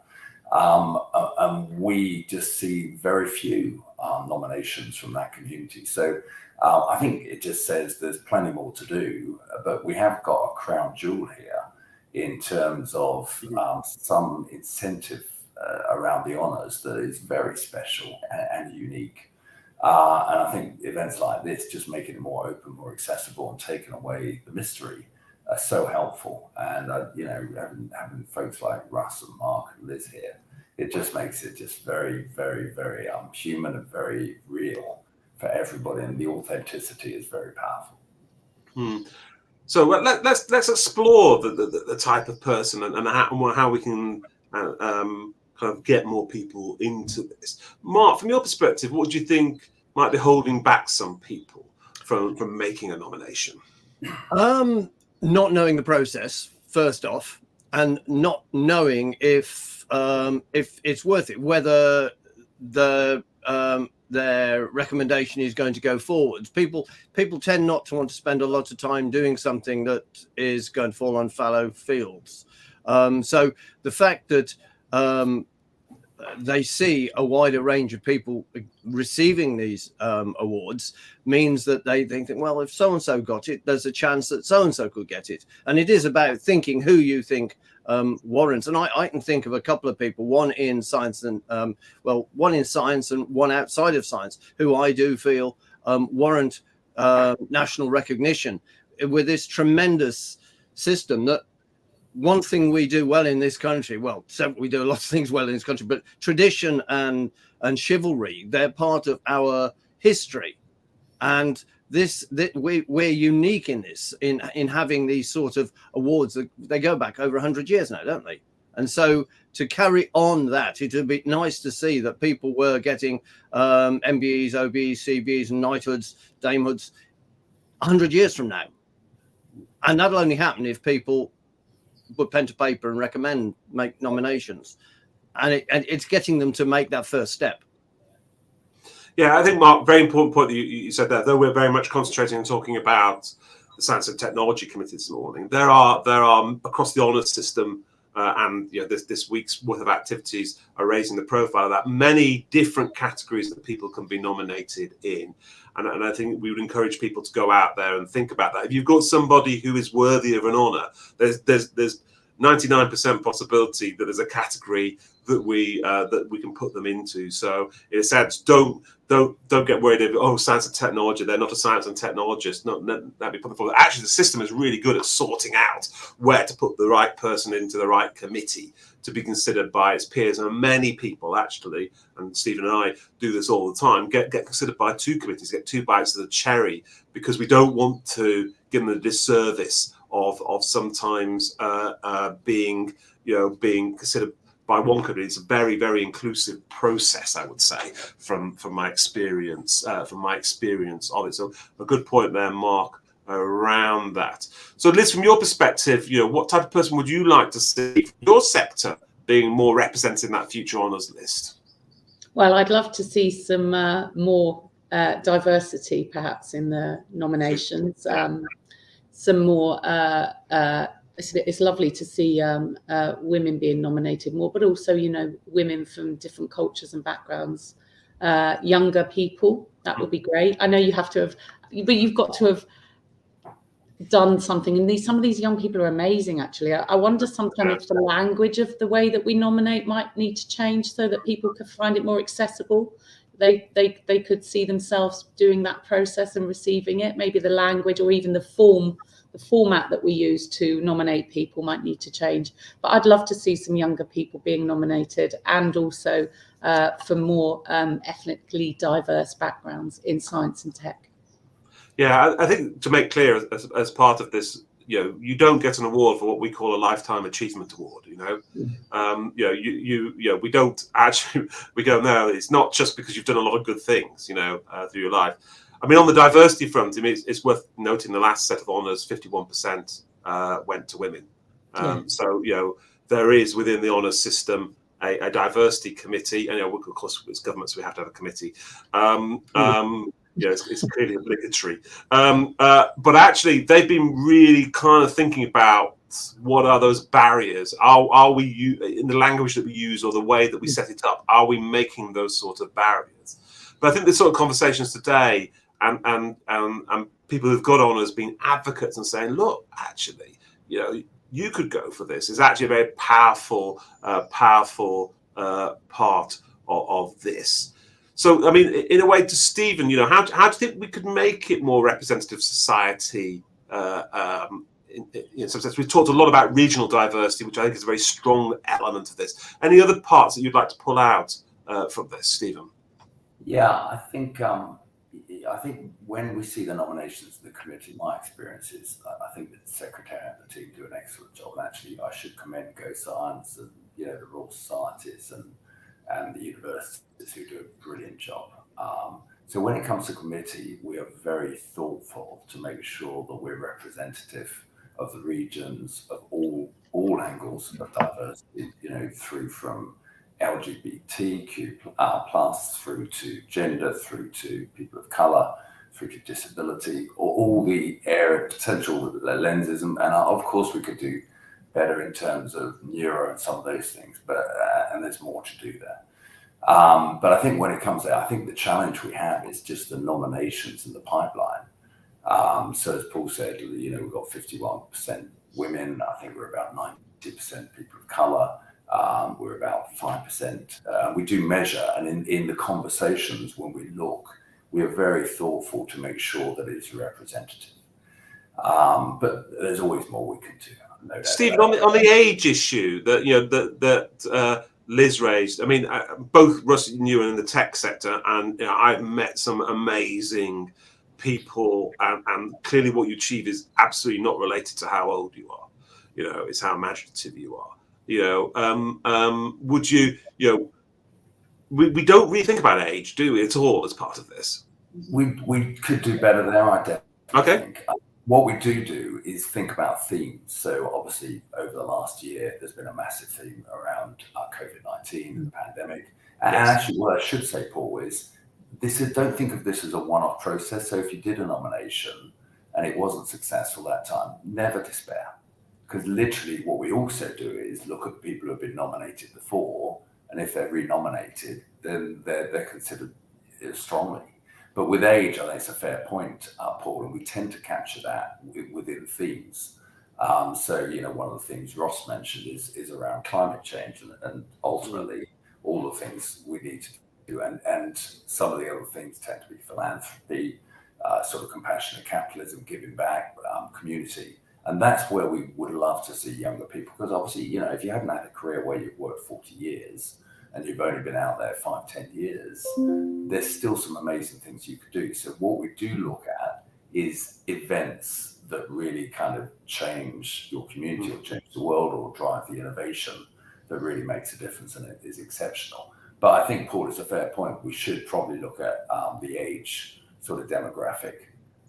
And we just see very few nominations from that community. So I think it just says there's plenty more to do, but we have got a crown jewel here in terms of some incentive around the honours that is very special and unique. And I think events like this, just making it more open, more accessible, and taking away the mystery, are so helpful. And having folks like Russ and Mark and Liz here, it just makes it just very, very, very human and very real for everybody. And the authenticity is very powerful. So let's explore the type of person and how we can kind of get more people into this. Mark, from your perspective, what do you think might be holding back some people from making a nomination? Not knowing the process, first off, and not knowing if it's worth it, whether their recommendation is going to go forwards. People tend not to want to spend a lot of time doing something that is going to fall on fallow fields. So the fact that they see a wider range of people receiving these awards means that they think, well, if so-and-so got it, there's a chance that so-and-so could get it. And it is about thinking who you think warrants. And I can think of a couple of people, one in science and one in science and one outside of science, who I do feel warrant national recognition with this tremendous system. That one thing we do well in this country, well, we do a lot of things well in this country, but tradition and chivalry, they're part of our history. And we're unique in this, in having these sort of awards. They go back over 100 years now, don't they? And so to carry on that, it would be nice to see that people were getting MBEs, OBEs, CBEs, and knighthoods, damehoods 100 years from now. And that'll only happen if people put pen to paper and make nominations. And it's getting them to make that first step. Yeah, I think, Mark, very important point that you said there. Though we're very much concentrating on talking about the Science and Technology Committee this morning, there are across the honours system, and this week's worth of activities are raising the profile of that, many different categories that people can be nominated in. And I think we would encourage people to go out there and think about that. If you've got somebody who is worthy of an honour, there's 99% possibility that there's a category that we can put them into. So in a sense, don't get worried of science and technology. They're not a science and technologist. That'd be put forward. Actually, the system is really good at sorting out where to put the right person into the right committee to be considered by its peers. And many people actually, and Stephen and I do this all the time, get considered by two committees, get two bites of the cherry, because we don't want to give them the disservice of sometimes being considered by one committee. It's a very, very inclusive process, I would say, from my experience of it. So a good point there, Mark, around that. So Liz, from your perspective, what type of person would you like to see your sector being more represented in that future honours list? Well, I'd love to see some more diversity, perhaps, in the nominations. Some more. It's lovely to see women being nominated more, but also, women from different cultures and backgrounds, younger people. That would be great. I know you have to have, but you've got to have done something. And some of these young people are amazing, actually. I wonder sometimes if the language of the way that we nominate might need to change so that people could find it more accessible. They could see themselves doing that process and receiving it. Maybe the language or even the format that we use to nominate people might need to change. But I'd love to see some younger people being nominated, and also for more ethnically diverse backgrounds in science and tech. Yeah, I think to make clear, as part of this, you don't get an award for what we call a lifetime achievement award. We don't actually. We go, no, it's not just because you've done a lot of good things, through your life. I mean, on the diversity front, it's worth noting the last set of honours, 51% went to women. So there is within the honours system a diversity committee, and of course it's government, so we have to have a committee. It's clearly obligatory. But actually, they've been really kind of thinking about what are those barriers. Are we, in the language that we use or the way that we set it up, are we making those sort of barriers? But I think the sort of conversations today and people who've got honours being advocates and saying, look, actually, you could go for this, is actually a very powerful part of this. So, I mean, in a way, to Stephen, how do you think we could make it more representative society? In some sense, we've talked a lot about regional diversity, which I think is a very strong element of this. Any other parts that you'd like to pull out from this, Stephen? Yeah, I think when we see the nominations of the committee, my experience is I think that the secretary and the team do an excellent job. And actually, I should commend Go Science and the Royal Societies and the universities who do a brilliant job. So when it comes to committee, we are very thoughtful to make sure that we're representative of the regions, of all angles of diversity, through from LGBTQ plus through to gender, through to people of colour, through to disability, or all the area potential lenses. And of course, we could do better in terms of neuro and some of those things, but and there's more to do there. But I think when it comes to, I think the challenge we have is just the nominations in the pipeline. So as Paul said, we've got 51% women. I think we're about 90% people of colour. We're about 5%. We do measure, and in the conversations when we look, we are very thoughtful to make sure that it's representative. But there's always more we can do. No doubt. Stephen, on the age issue that Liz raised, I mean, both Russ and you are in the tech sector, and I've met some amazing people, and clearly what you achieve is absolutely not related to how old you are. It's how imaginative you are. Would you, we don't really think about age, do we, at all, as part of this? We could do better there, I definitely think. What we do is think about themes. So obviously, over the last year, there's been a massive theme around COVID-19 and the pandemic. And actually, what I should say, Paul, is don't think of this as a one-off process. So if you did a nomination and it wasn't successful that time, never despair. Because literally what we also do is look at people who have been nominated before, and if they're renominated, then they're considered strongly. But with age, I think it's a fair point, Paul, and we tend to capture that within themes. So, one of the things Ross mentioned is around climate change and ultimately all the things we need to do. And some of the other things tend to be philanthropy, sort of compassionate capitalism, giving back, community. And that's where we would love to see younger people, because obviously, if you haven't had a career where you've worked 40 years and you've only been out there 5-10 years, there's still some amazing things you could do. So what we do look at is events that really kind of change your community or change the world or drive the innovation that really makes a difference and it is exceptional. But I think, Paul, it's a fair point. We should probably look at the age sort of demographic.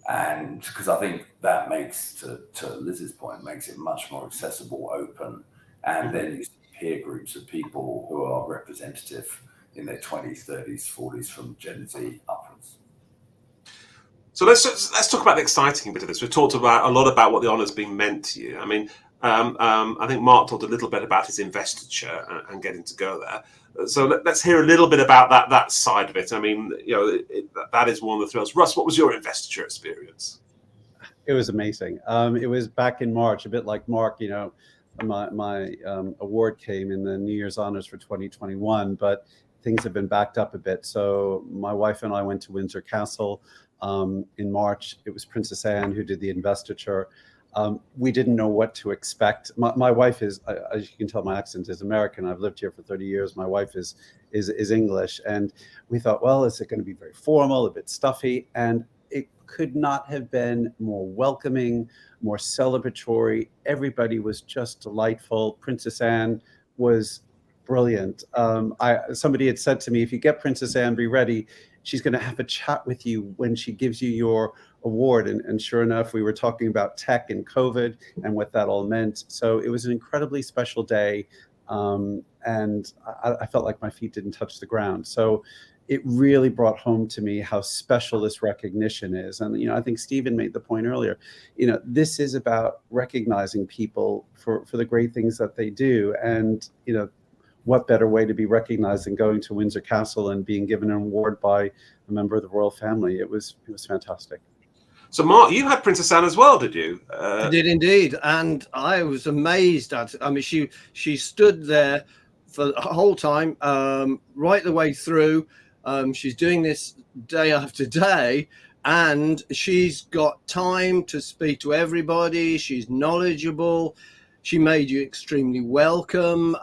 And because I think that makes, to Liz's point, makes it much more accessible, open, and then you see peer groups of people who are representative in their 20s, 30s, 40s, from Gen Z upwards. So let's talk about the exciting bit of this. We've talked about a lot about what the honour's been meant to you. I mean, I think Mark talked a little bit about his investiture and getting to go there. So let's hear a little bit about that side of it. I mean, that is one of the thrills. Russ, what was your investiture experience? It was amazing. It was back in March, a bit like Mark. My award came in the New Year's Honours for 2021, but things have been backed up a bit. So my wife and I went to Windsor Castle in March. It was Princess Anne who did the investiture. We didn't know what to expect. My wife is, as you can tell, my accent is American. I've lived here for 30 years. My wife is English. And we thought, well, is it going to be very formal, a bit stuffy? And it could not have been more welcoming, more celebratory. Everybody was just delightful. Princess Anne was brilliant. Somebody had said to me, if you get Princess Anne, be ready. She's going to have a chat with you when she gives you your award. And sure enough, we were talking about tech and COVID and what that all meant. So it was an incredibly special day. And I felt like my feet didn't touch the ground. So it really brought home to me how special this recognition is. And, I think Stephen made the point earlier, this is about recognizing people for the great things that they do. And, what better way to be recognized than going to Windsor Castle and being given an award by a member of the royal family? It was fantastic. So, Mark, you had Princess Anne as well, did you? I did indeed, and I was amazed at it. I mean, she stood there for the whole time, right the way through. She's doing this day after day, and she's got time to speak to everybody. She's knowledgeable. She made you extremely welcome.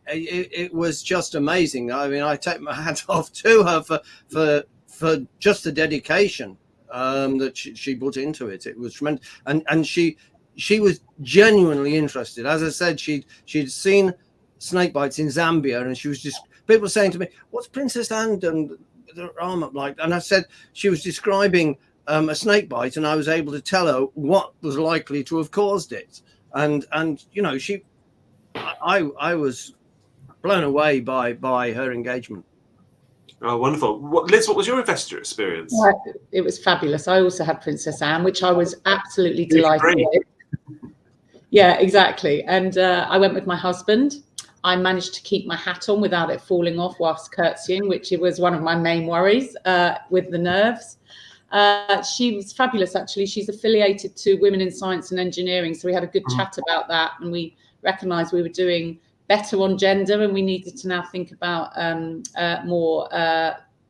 It was just amazing. I mean, I take my hat off to her for just the dedication that she put into it. It was tremendous, and she was genuinely interested. As I said, she'd seen snake bites in Zambia, and she was just people were saying to me, "What's Princess Anne done with her arm up like?" And I said she was describing a snake bite, and I was able to tell her what was likely to have caused it. And I was blown away by her engagement. Oh, wonderful. Liz, what was your investiture experience? It was fabulous. I also had Princess Anne, which I was absolutely delighted with. Yeah, exactly. And I went with my husband. I managed to keep my hat on without it falling off whilst curtsying, which it was one of my main worries with the nerves. She was fabulous, actually. She's affiliated to Women in Science and Engineering. So we had a good chat about that, and we recognised we were doing better on gender, and we needed to now think about more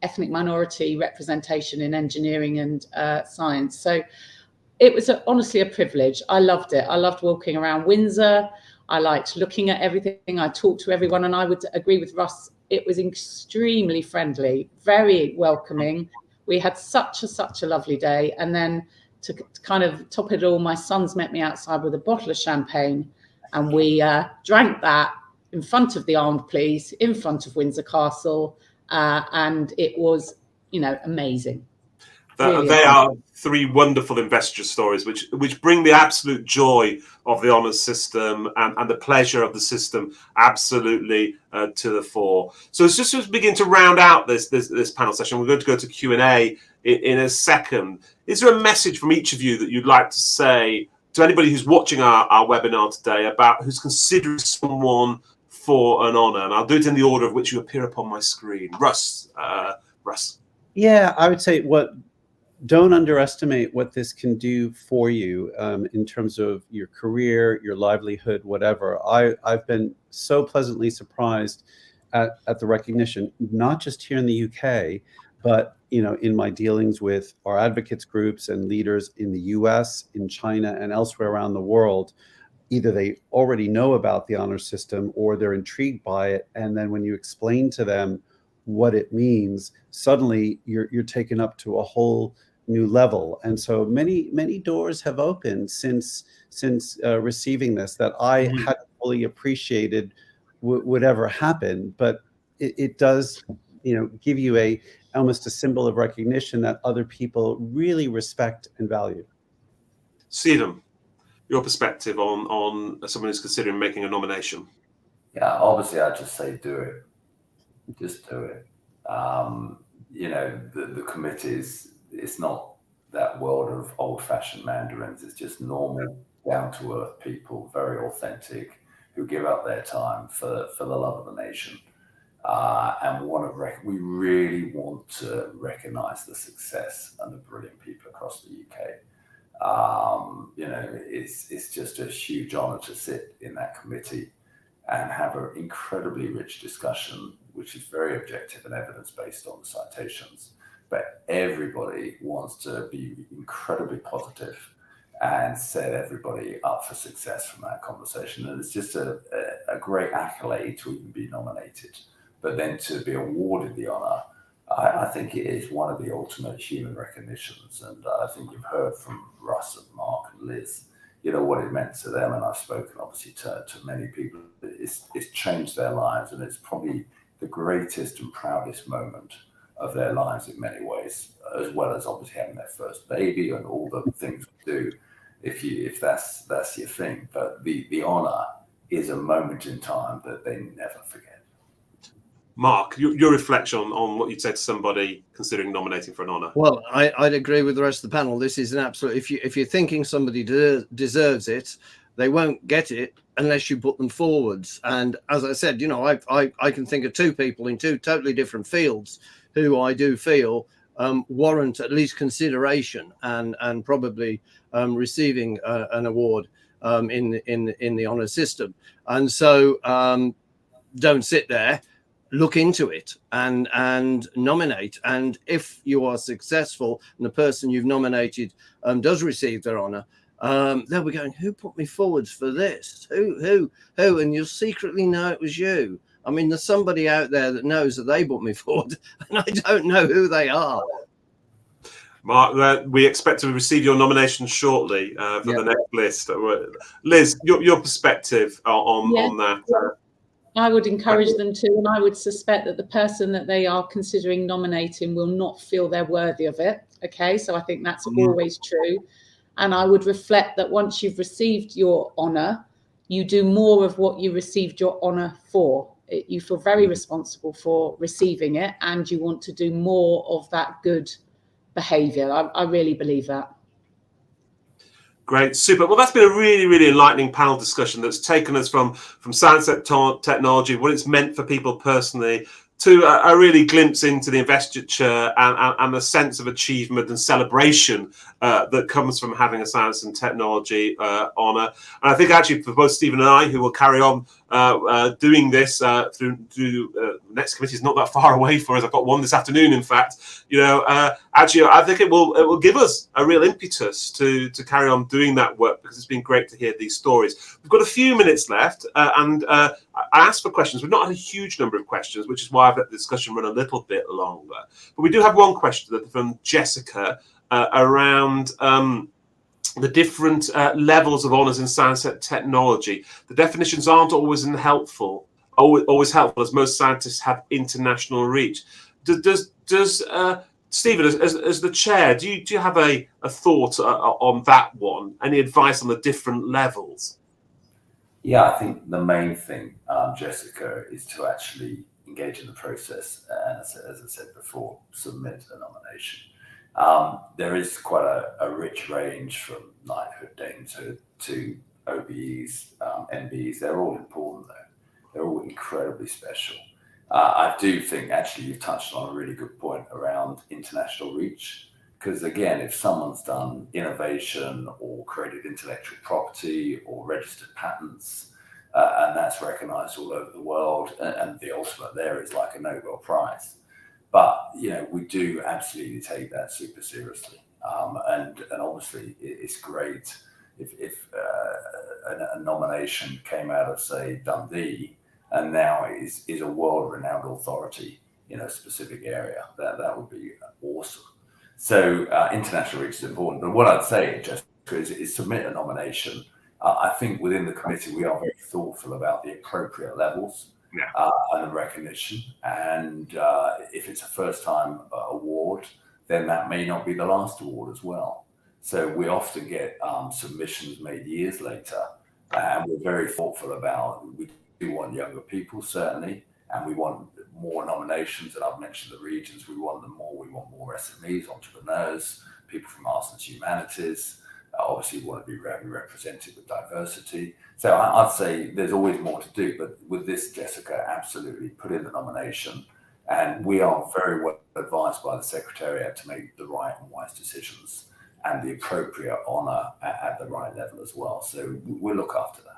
ethnic minority representation in engineering and science. So it was honestly a privilege. I loved it. I loved walking around Windsor. I liked looking at everything. I talked to everyone, and I would agree with Russ. It was extremely friendly, very welcoming. We had such a lovely day. And then to kind of top it all, my sons met me outside with a bottle of champagne, and we drank that in front of the Armed Police, in front of Windsor Castle, and it was, amazing. They are three wonderful investiture stories, which bring the absolute joy of the honours system and the pleasure of the system absolutely to the fore. So let's just begin to round out this panel session. We're going to go to Q&A in a second. Is there a message from each of you that you'd like to say to anybody who's watching our webinar today about who's considering someone for an honour? And I'll do it in the order of which you appear upon my screen. Russ. Yeah, I would say don't underestimate what this can do for you in terms of your career, your livelihood, whatever. I've been so pleasantly surprised at the recognition, not just here in the UK, but in my dealings with our advocates groups and leaders in the US, in China, and elsewhere around the world. Either they already know about the honor system or they're intrigued by it, and then when you explain to them what it means, suddenly you're taken up to a whole new level. And so many doors have opened since receiving this that I hadn't fully appreciated would ever happen. But it does, give you almost a symbol of recognition that other people really respect and value. Stephen, your perspective on someone who's considering making a nomination? Yeah, obviously I'd just say do it. Just do it. The committees, it's not that world of old-fashioned mandarins. It's just normal, down-to-earth people, very authentic, who give up their time for the love of the nation. And we really want to recognize the success and the brilliant people across the UK. It's just a huge honor to sit in that committee and have an incredibly rich discussion, which is very objective and evidence-based on the citations. But everybody wants to be incredibly positive and set everybody up for success from that conversation. And it's just a great accolade to even be nominated. But then to be awarded the honor, I think it is one of the ultimate human recognitions. And I think you've heard from Russ and Mark and Liz, what it meant to them. And I've spoken obviously to many people. It's changed their lives, and it's probably the greatest and proudest moment of their lives in many ways, as well as obviously having their first baby and all the things we do, if that's your thing. But the honor is a moment in time that they never forget. Mark, your reflection on what you'd say to somebody considering nominating for an honour? Well, I'd agree with the rest of the panel. This is an absolute. If you're thinking somebody deserves it, they won't get it unless you put them forwards. And as I said, I can think of two people in two totally different fields who I do feel warrant at least consideration and probably receiving an award in the honour system. And so don't sit there. Look into it and nominate. And if you are successful and the person you've nominated does receive their honour, they'll be going, who put me forwards for this? Who? And you'll secretly know it was you. I mean, there's somebody out there that knows that they put me forward, and I don't know who they are. Mark, we expect to receive your nomination shortly for the next list. Liz, your perspective on that? I would encourage them to, and I would suspect that the person that they are considering nominating will not feel they're worthy of it. Okay, so I think that's always true. And I would reflect that once you've received your honour, you do more of what you received your honour for. You feel very responsible for receiving it, and you want to do more of that good behaviour. I really believe that. Great, super. Well, that's been a really, really enlightening panel discussion that's taken us from science technology, what it's meant for people personally, to a really glimpse into the investiture and the sense of achievement and celebration that comes from having a science and technology honour. And I think actually for both Stephen and I, who will carry on doing this through the next committee is not that far away for us. I've got one this afternoon, in fact. Actually, I think it will give us a real impetus to carry on doing that work, because it's been great to hear these stories. We've got a few minutes left, and I asked for questions. We've not had a huge number of questions, which is why I've let the discussion run a little bit longer. But we do have one question from Jessica around the different levels of honours in science and technology. The definitions aren't always helpful, as most scientists have international reach. Does Stephen, as the chair, do you have a thought on that one? Any advice on the different levels? Yeah, I think the main thing, Jessica, is to actually engage in the process, and as I said before, submit a nomination. There is quite a rich range from knighthood, damehood to OBEs, MBEs. They're all important, though. They're all incredibly special. I do think, actually, you've touched on a really good point around international reach, because, again, if someone's done innovation or created intellectual property or registered patents, and that's recognised all over the world, and the ultimate there is like a Nobel Prize. But, we do absolutely take that super seriously. And obviously, it's great if a nomination came out of, say, Dundee, and now is a world-renowned authority in a specific area. That would be awesome. So international reach is important. But what I'd say, Jessica, is submit a nomination. I think within the committee, we are very thoughtful about the appropriate levels. Yeah. And the recognition. And if it's a first-time award, then that may not be the last award as well. So we often get submissions made years later, and we're very thoughtful about, we do want younger people, certainly, and we want more nominations. And I've mentioned the regions, we want them more. We want more SMEs, entrepreneurs, people from arts and humanities. Obviously, we want to be represented with diversity. So I'd say there's always more to do. But with this, Jessica, absolutely put in the nomination. And we are very well advised by the Secretariat to make the right and wise decisions and the appropriate honour at the right level as well. So we'll look after that.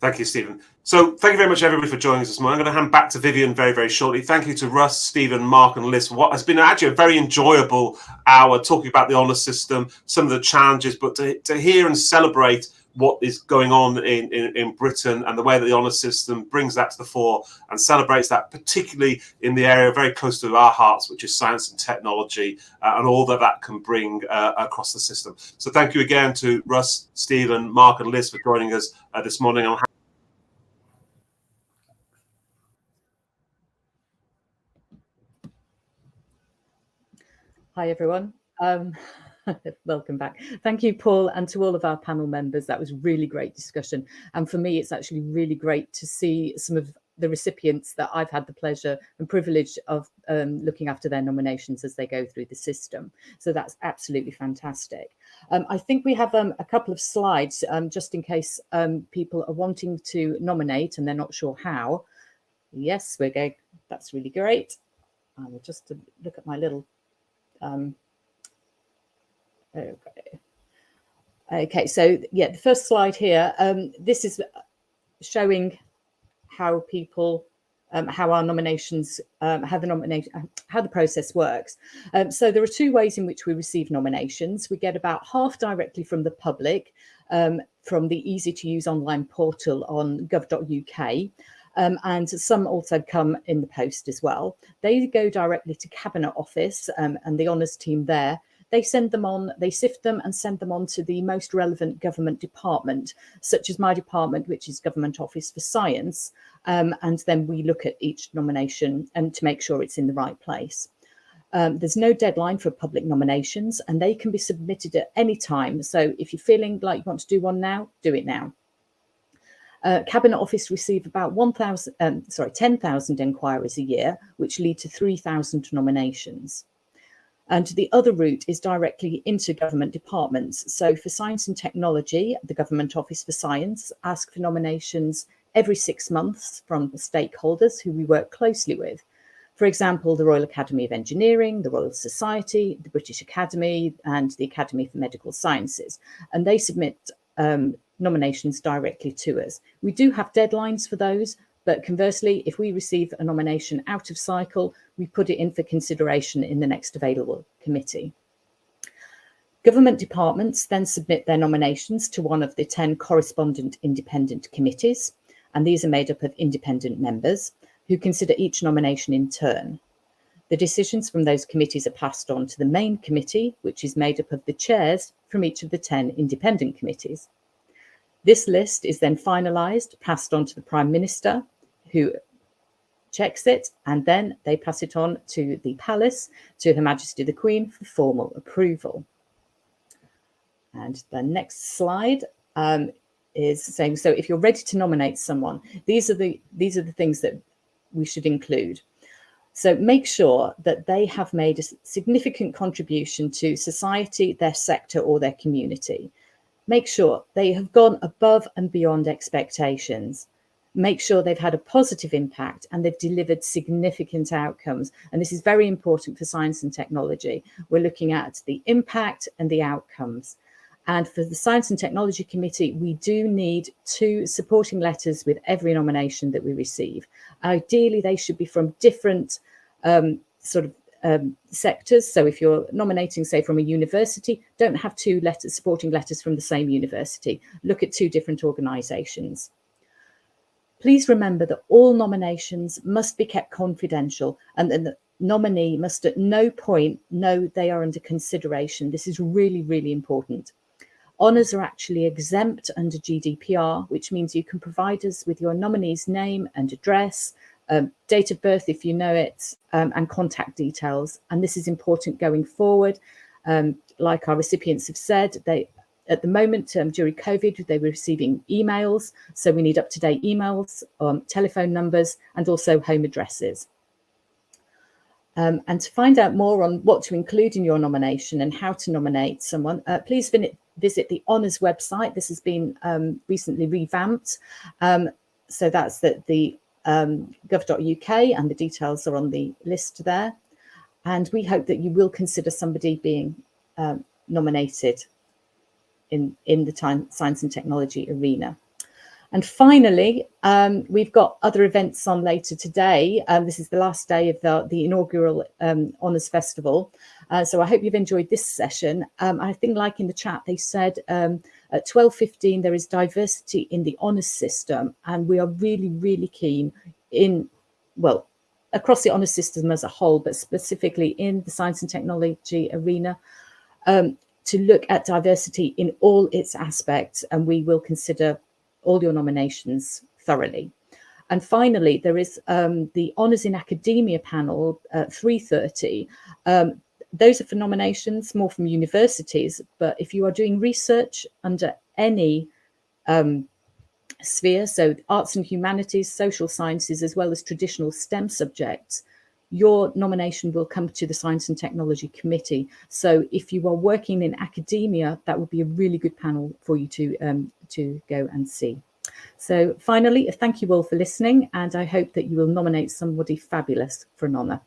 Thank you, Stephen. So thank you very much, everybody, for joining us this morning. I'm going to hand back to Vivian very, very shortly. Thank you to Russ, Stephen, Mark and Liz for what has been actually a very enjoyable hour talking about the honour system, some of the challenges, but to hear and celebrate what is going on in Britain and the way that the honour system brings that to the fore and celebrates that, particularly in the area very close to our hearts, which is science and technology, and all that can bring across the system. So thank you again to Russ, Stephen, Mark and Liz for joining us this morning. Hi, everyone. Welcome back. Thank you, Paul, and to all of our panel members. That was really great discussion. And for me, it's actually really great to see some of the recipients that I've had the pleasure and privilege of looking after their nominations as they go through the system. So that's absolutely fantastic. I think we have a couple of slides just in case people are wanting to nominate and they're not sure how. Yes, we're going. That's really great. I will just look at my little Okay, so yeah, the first slide here, this is showing how people, how our nominations, how the process works. So there are two ways in which we receive nominations. We get about half directly from the public, from the easy to use online portal on gov.uk. And some also come in the post as well. They go directly to Cabinet Office and the honours team there. They send them on, they sift them and send them on to the most relevant government department, such as my department, which is Government Office for Science. And then we look at each nomination and to make sure it's in the right place. There's no deadline for public nominations and they can be submitted at any time. So if you're feeling like you want to do one now, do it now. Cabinet Office receive about 10,000 enquiries a year, which lead to 3,000 nominations. And the other route is directly into government departments. So for Science and Technology, the Government Office for Science ask for nominations every 6 months from the stakeholders who we work closely with. For example, the Royal Academy of Engineering, the Royal Society, the British Academy, and the Academy for Medical Sciences. And they submit nominations directly to us. We do have deadlines for those, but conversely, if we receive a nomination out of cycle, we put it in for consideration in the next available committee. Government departments then submit their nominations to one of the 10 correspondent independent committees, and these are made up of independent members who consider each nomination in turn. The decisions from those committees are passed on to the main committee, which is made up of the chairs from each of the 10 independent committees. This list is then finalised, passed on to the Prime Minister, who checks it, and then they pass it on to the Palace, to Her Majesty the Queen, for formal approval. And the next slide is saying, so if you're ready to nominate someone, these are the things that we should include. So make sure that they have made a significant contribution to society, their sector, or their community. Make sure they have gone above and beyond expectations. Make sure they've had a positive impact and they've delivered significant outcomes. And this is very important for science and technology. We're looking at the impact and the outcomes. And for the Science and Technology Committee, we do need 2 supporting letters with every nomination that we receive. Ideally, they should be from different sectors. So if you're nominating, say, from a university, don't have 2 supporting letters from the same university. Look at 2 different organisations. Please remember that all nominations must be kept confidential, and the nominee must at no point know they are under consideration. This is really, really important. Honours are actually exempt under GDPR, which means you can provide us with your nominee's name and address, date of birth if you know it, and contact details. And this is important going forward. Like our recipients have said, at the moment, during COVID, they were receiving emails. So we need up-to-date emails, telephone numbers, and also home addresses. And to find out more on what to include in your nomination and how to nominate someone, please visit the Honours website. This has been recently revamped. So that's the gov.uk, and the details are on the list there. And we hope that you will consider somebody being nominated in the science and technology arena. And finally, we've got other events on later today. This is the last day of the inaugural Honours Festival. So I hope you've enjoyed this session. I think, like in the chat, they said at 12:15 there is diversity in the Honours system, and we are really, really keen across the Honours system as a whole, but specifically in the science and technology arena, to look at diversity in all its aspects, and we will consider all your nominations thoroughly. And finally, there is the Honours in Academia panel at 3:30. Those are for nominations more from universities, but if you are doing research under any sphere, so arts and humanities, social sciences, as well as traditional STEM subjects, your nomination will come to the Science and Technology Committee. So if you are working in academia, that would be a really good panel for you to go and see. So finally, thank you all for listening, and I hope that you will nominate somebody fabulous for an honour.